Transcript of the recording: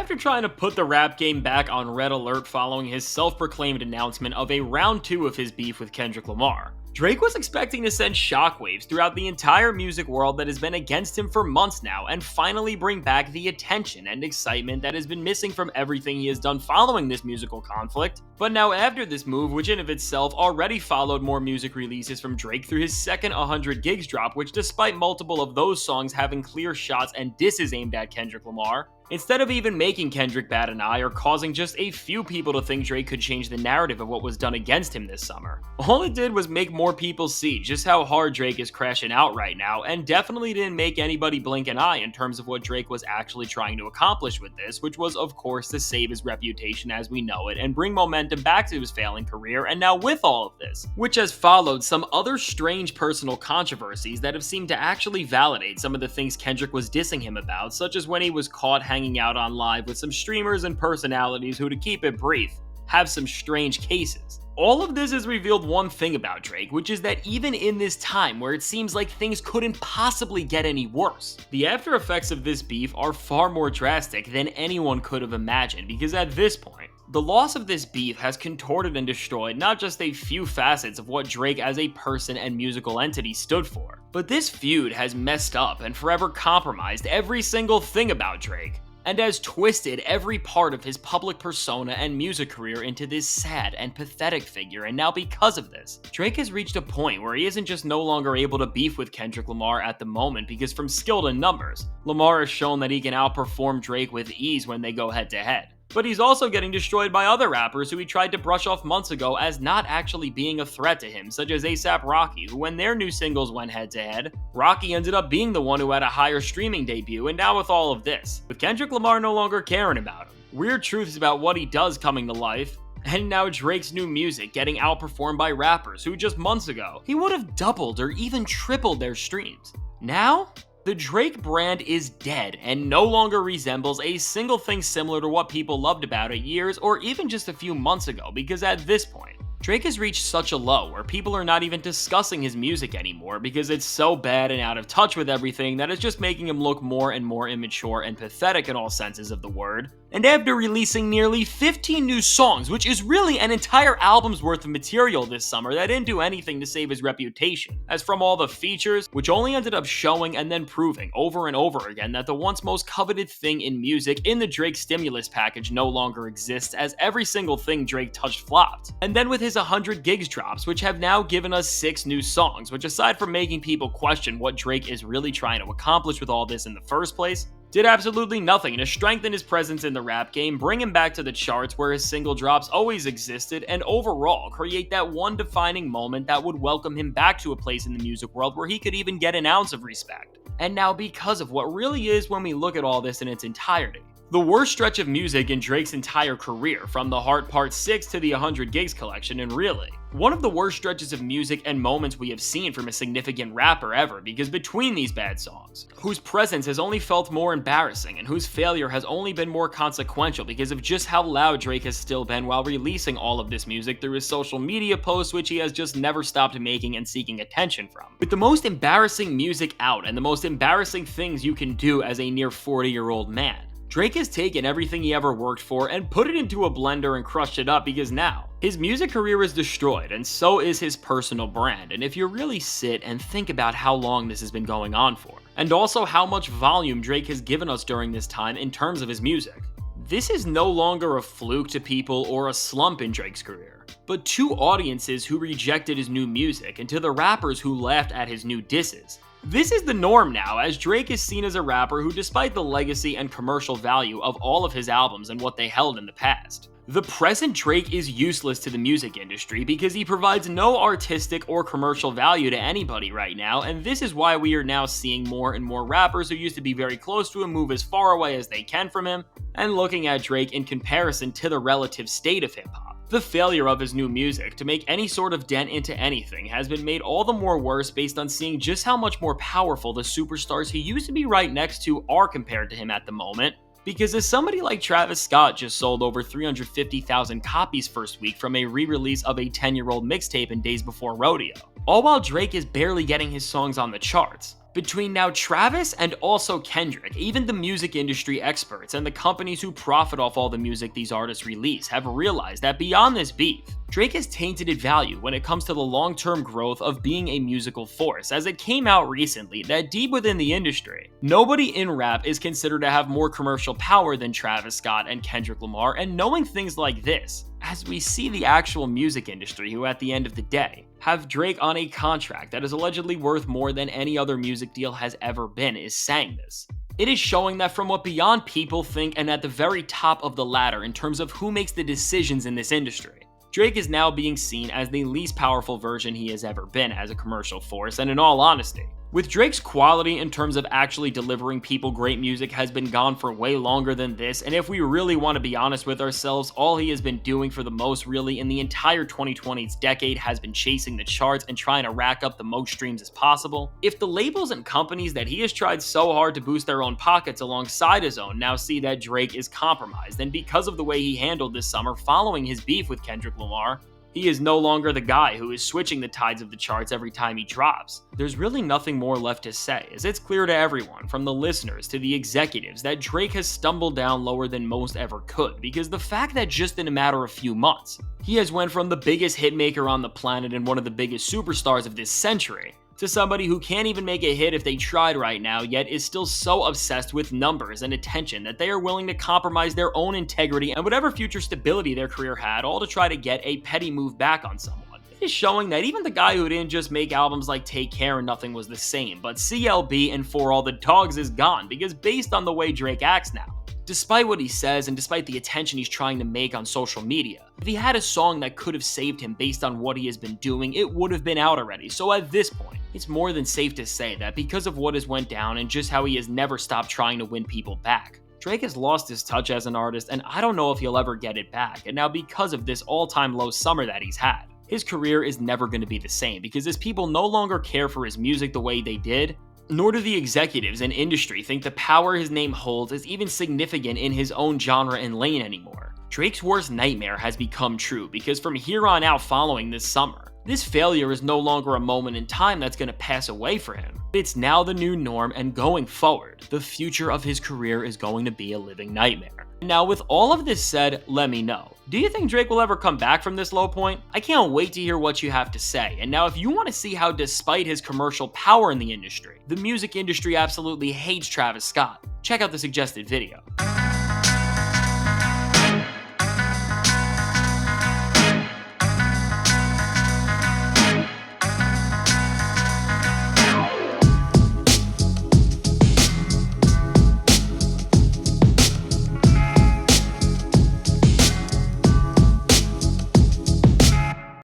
After trying to put the rap game back on red alert following his self-proclaimed announcement of a round 2 of his beef with Kendrick Lamar, Drake was expecting to send shockwaves throughout the entire music world that has been against him for months now and finally bring back the attention and excitement that has been missing from everything he has done following this musical conflict. But now after this move, which in of itself already followed more music releases from Drake through his second 100 Gigs drop, which despite multiple of those songs having clear shots and disses aimed at Kendrick Lamar, instead of even making Kendrick bat an eye or causing just a few people to think Drake could change the narrative of what was done against him this summer, all it did was make more people see just how hard Drake is crashing out right now, and definitely didn't make anybody blink an eye in terms of what Drake was actually trying to accomplish with this, which was of course to save his reputation as we know it and bring momentum back to his failing career. And now with all of this, which has followed some other strange personal controversies that have seemed to actually validate some of the things Kendrick was dissing him about, such as when he was caught hanging out on live with some streamers and personalities who, to keep it brief, have some strange cases. All of this has revealed one thing about Drake, which is that even in this time where it seems like things couldn't possibly get any worse, the after effects of this beef are far more drastic than anyone could have imagined, because at this point, the loss of this beef has contorted and destroyed not just a few facets of what Drake as a person and musical entity stood for, but this feud has messed up and forever compromised every single thing about Drake, and has twisted every part of his public persona and music career into this sad and pathetic figure. And now because of this, Drake has reached a point where he isn't just no longer able to beef with Kendrick Lamar at the moment, because from skill to numbers, Lamar has shown that he can outperform Drake with ease when they go head to head. But he's also getting destroyed by other rappers who he tried to brush off months ago as not actually being a threat to him, such as A$AP Rocky, who when their new singles went head to head, Rocky ended up being the one who had a higher streaming debut. And now with all of this, with Kendrick Lamar no longer caring about him, weird truths about what he does coming to life, and now Drake's new music getting outperformed by rappers who just months ago, he would have doubled or even tripled their streams. Now, the Drake brand is dead and no longer resembles a single thing similar to what people loved about it years or even just a few months ago, because at this point, Drake has reached such a low where people are not even discussing his music anymore because it's so bad and out of touch with everything that it's just making him look more and more immature and pathetic in all senses of the word. And after releasing nearly 15 new songs, which is really an entire album's worth of material this summer, that didn't do anything to save his reputation, as from all the features, which only ended up showing and then proving over and over again that the once most coveted thing in music in the Drake stimulus package no longer exists, as every single thing Drake touched flopped. And then with his 100 Gigs drops, which have now given us 6 new songs, which aside from making people question what Drake is really trying to accomplish with all this in the first place, did absolutely nothing to strengthen his presence in the rap game, bring him back to the charts where his single drops always existed, and overall create that one defining moment that would welcome him back to a place in the music world where he could even get an ounce of respect. And now because of what really is, when we look at all this in its entirety, the worst stretch of music in Drake's entire career, from The Heart Part 6 to the 100 Gigs collection, and really, one of the worst stretches of music and moments we have seen from a significant rapper ever, because between these bad songs, whose presence has only felt more embarrassing and whose failure has only been more consequential because of just how loud Drake has still been while releasing all of this music through his social media posts, which he has just never stopped making and seeking attention from. With the most embarrassing music out and the most embarrassing things you can do as a near 40-year-old man, Drake has taken everything he ever worked for and put it into a blender and crushed it up, because now his music career is destroyed and so is his personal brand. And if you really sit and think about how long this has been going on for, and also how much volume Drake has given us during this time in terms of his music, this is no longer a fluke to people or a slump in Drake's career, but to audiences who rejected his new music and to the rappers who laughed at his new disses. This is the norm now, as Drake is seen as a rapper who, despite the legacy and commercial value of all of his albums and what they held in the past, the present Drake is useless to the music industry because he provides no artistic or commercial value to anybody right now, and this is why we are now seeing more and more rappers who used to be very close to him move as far away as they can from him, and looking at Drake in comparison to the relative state of hip-hop. The failure of his new music to make any sort of dent into anything has been made all the more worse based on seeing just how much more powerful the superstars he used to be right next to are compared to him at the moment. Because as somebody like Travis Scott just sold over 350,000 copies first week from a re-release of a 10-year-old mixtape in Days Before Rodeo, all while Drake is barely getting his songs on the charts. Between now Travis and also Kendrick, even the music industry experts and the companies who profit off all the music these artists release have realized that beyond this beef, Drake has tainted value when it comes to the long-term growth of being a musical force, as it came out recently that deep within the industry, nobody in rap is considered to have more commercial power than Travis Scott and Kendrick Lamar, and knowing things like this, as we see the actual music industry who at the end of the day, have Drake on a contract that is allegedly worth more than any other music deal has ever been, is saying this. It is showing that from what beyond people think and at the very top of the ladder in terms of who makes the decisions in this industry, Drake is now being seen as the least powerful version he has ever been as a commercial force, and in all honesty, with Drake's quality in terms of actually delivering people great music has been gone for way longer than this, and if we really want to be honest with ourselves, all he has been doing for the most really in the entire 2020s decade has been chasing the charts and trying to rack up the most streams as possible. If the labels and companies that he has tried so hard to boost their own pockets alongside his own now see that Drake is compromised, and because of the way he handled this summer following his beef with Kendrick Lamar, he is no longer the guy who is switching the tides of the charts every time he drops. There's really nothing more left to say, as it's clear to everyone, from the listeners to the executives, that Drake has stumbled down lower than most ever could, because the fact that just in a matter of few months, he has went from the biggest hitmaker on the planet and one of the biggest superstars of this century, to somebody who can't even make a hit if they tried right now, yet is still so obsessed with numbers and attention that they are willing to compromise their own integrity and whatever future stability their career had, all to try to get a petty move back on someone. It is showing that even the guy who didn't just make albums like Take Care and Nothing Was the Same, but CLB and For All the Dogs is gone, because based on the way Drake acts now, despite what he says and despite the attention he's trying to make on social media, if he had a song that could have saved him based on what he has been doing, it would have been out already. So at this point, it's more than safe to say that because of what has went down and just how he has never stopped trying to win people back, Drake has lost his touch as an artist, and I don't know if he'll ever get it back. And now because of this all-time low summer that he's had, his career is never going to be the same, because his people no longer care for his music the way they did, nor do the executives and industry think the power his name holds is even significant in his own genre and lane anymore. Drake's worst nightmare has become true, because from here on out following this summer, this failure is no longer a moment in time that's going to pass away for him. It's now the new norm, and going forward, the future of his career is going to be a living nightmare. Now, with all of this said, let me know. Do you think Drake will ever come back from this low point? I can't wait to hear what you have to say. And now, if you want to see how, despite his commercial power in the industry, the music industry absolutely hates Travis Scott, check out the suggested video.